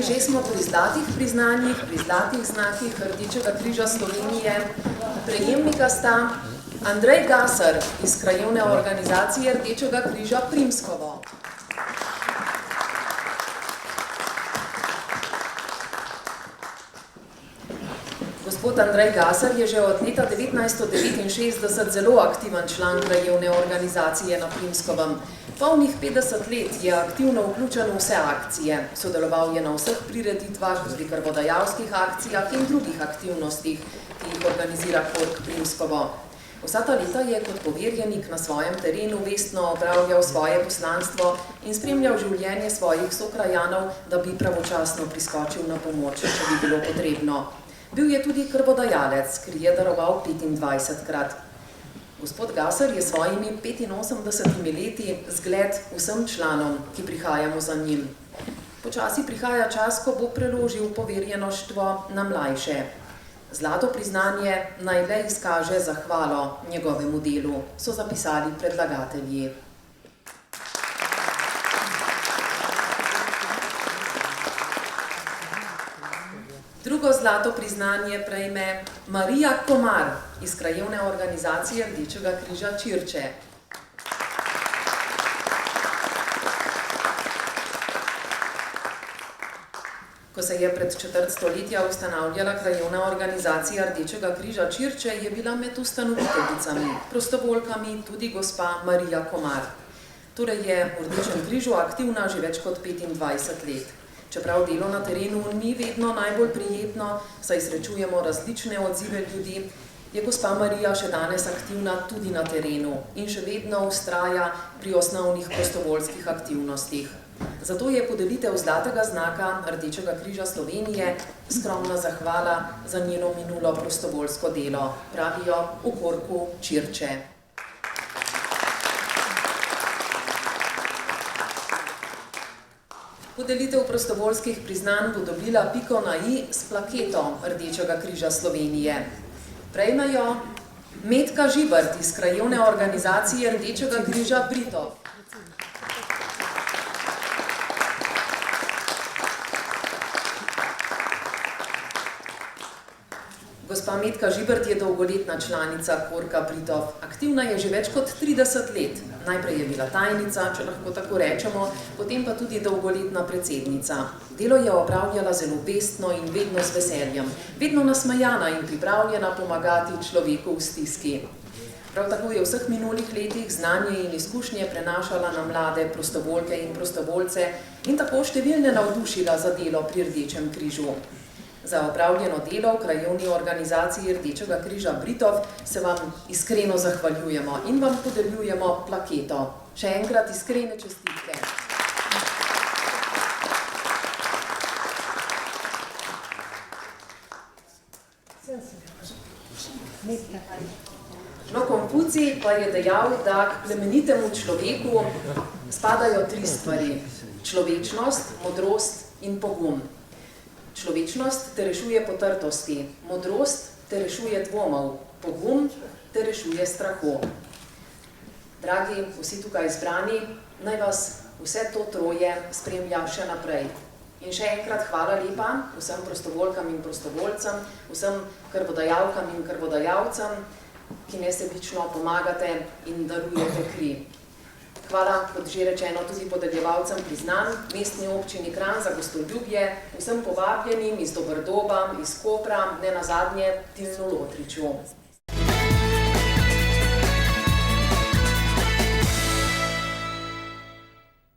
že smo pri zlatih priznanjih, pri zlatih znakih Rdečega križa Slovenije. Prejemnika sta Andrej Gasar iz Krajevne organizacije Rdečega križa Primskovo. Gospod Andrej Gasar je že od leta 1969 zelo aktiven član Krajevne organizacije na Primskovem. Polnih 50 let je aktivno vključen v vse akcije. Sodeloval je na vseh prireditvah, pri krvodajalskih akcijah in drugih aktivnostih, ki jih organizira KORK Primskovo. Vsa ta leta je kot poverjenik na svojem terenu vestno opravljal svoje poslanstvo in spremljal življenje svojih sokrajanov, da bi pravočasno priskočil na pomoč, če bi bilo potrebno. Bil je tudi krvodajalec, ker je daroval 25-krat. Gospod Gasar je svojimi 85 leti zgled vsem članom, ki prihajamo za njim. Počasi prihaja čas, ko bo preložil poverjenoštvo na mlajše. Zlato priznanje naj le izkaže zahvalo njegovemu delu, so zapisali predlagatelji. Drugo zlato priznanje prejme Marija Komar iz Krajevne organizacije Rdečega križa Čirče. Ko se je pred četrt stoletja ustanavljala Krajevna organizacija Rdečega križa Čirče, je bila med ustanoviteljicami, prostovoljkami tudi gospa Marija Komar. Torej je v Rdečem križu aktivna že več kot 25 let. Čeprav delo na terenu ni vedno najbolj prijetno, saj srečujemo različne odzive ljudi, je gospa Marija še danes aktivna tudi na terenu in še vedno vztraja pri osnovnih prostovoljskih aktivnostih. Zato je podelitev zlatega znaka Rdečega križa Slovenije skromna zahvala za njeno minulo prostovoljsko delo, pravijo v KORK-u Čirče. Podelitev prostovoljskih priznanj bo dobila piko na i s plaketo Rdečega križa Slovenije. Prejmejo Metka Žibert iz Krajevne organizacije Rdečega križa Britov. Gospa Metka Žibert je dolgoletna članica KORK-a Britov. Aktivna je že več kot 30 let. Najprej je bila tajnica, če lahko tako rečemo, potem pa tudi dolgoletna predsednica. Delo je opravljala zelo vestno in vedno z veseljem, vedno nasmejana in pripravljena pomagati človeku v stiski. Prav tako je v vseh minulih letih znanje in izkušnje prenašala na mlade prostovoljke in prostovoljce in tako številne navdušila za delo pri Rdečem križu. Za opravljeno delo v Krajevni organizaciji Rdečega križa Britov se vam iskreno zahvaljujemo in vam podeljujemo plaketo. Še enkrat iskrene čestitke. No, Konfucij pa je dejal, da k plemenitemu človeku spadajo 3 stvari. Človečnost, modrost in pogum. Človečnost te rešuje potrtosti, modrost te rešuje dvomov, pogum te rešuje strahu. Dragi, vsi tukaj zbrani, naj vas vse to troje spremlja še naprej. In še enkrat hvala lepa vsem prostovoljkam in prostovoljcem, vsem krvodajalkam in krvodajalcem, ki nesebično pomagate in darujete kri. Hvala, kot že rečeno, tudi podeljevalcem priznanj, Mestni občini Kranj za gostoljubje, vsem povabljenim iz Doberdoba, iz Kopra, ne nazadnje Tilnu Lotriču.